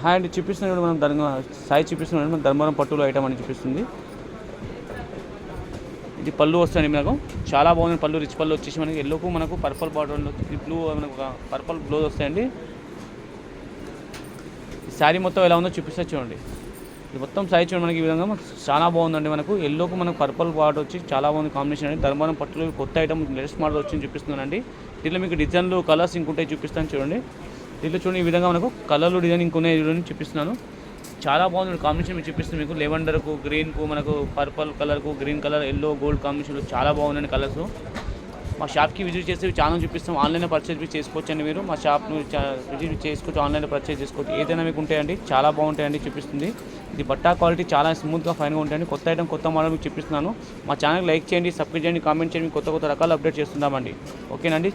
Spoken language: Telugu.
హ్యాండ్ చూపిస్తున్నాడు మనం సాయి చూపిస్తున్నాడు మన ధర్మవరం పట్టులో ఐటమ్ అని చూపిస్తుంది. ఇది పళ్ళు వస్తాయండి మనకు, చాలా బాగుంది పళ్ళు, రిచ్ పళ్ళు వచ్చేసి మనకి ఎల్లోకు మనకు పర్పుల్ బార్డర్ బ్లూ మనకు పర్పుల్ బ్లౌజ్ వస్తాయండి. ఈ శారీ మొత్తం ఎలా ఉందో చూపిస్తే చూడండి. ఇది మొత్తం సాయి చూడండి మనకి ఈ విధంగా చాలా బాగుందండి. మనకు ఎల్లోకు మనకు పర్పుల్ బార్డర్ వచ్చి చాలా బాగుంది కాంబినేషన్ అండి. ధర్మవరం పట్టులో కొత్త ఐటమ్ లేటెస్ట్ మోడల్ వచ్చి చూపిస్తున్నానండి. దీంట్లో మీకు డిజైన్లు కలర్స్ ఇంకుంటాయి చూపిస్తాను చూడండి. దీంట్లో చూడండి ఈ విధంగా మనకు కలర్లు డిజైన్ ఇంకొన్నాయి చూపిస్తున్నాను. చాలా బాగుంది కాంబినేషన్ మీకు చూపిస్తుంది. మీకు లెవెండర్కు గ్రీన్కు మనకు పర్పుల్ కలర్కు గ్రీన్ కలర్ ఎల్లో గోల్డ్ కాంబినేషన్లో చాలా బాగుందండి కలర్స్. మా షాప్కి విజిట్ చేసి చాలా చూపిస్తాం. ఆన్లైన్లో పర్చేజ్ చేసుకోవచ్చు అండి. మీరు మా షాప్ను విజిట్ చేసుకోవచ్చు, ఆన్లైన్లో పర్చేజ్ చేసుకోవచ్చు. ఏదైనా మీకు ఉంటాయండి, చాలా బాగుంటాయండి చూపిస్తుంది. ఇది బట్టా క్వాలిటీ చాలా స్మూత్గా ఫైన్గా ఉంటాయండి. కొత్త ఐటమ్ కొత్త మోడల్ మీకు చూపిస్తున్నాను. మా ఛానల్ లైక్ చేయండి, సబ్స్క్రైబ్ చేయండి, కామెంట్ చేయండి. కొత్త కొత్త రకాల అప్డేట్ చేస్తున్నామండి. ఓకేనండి.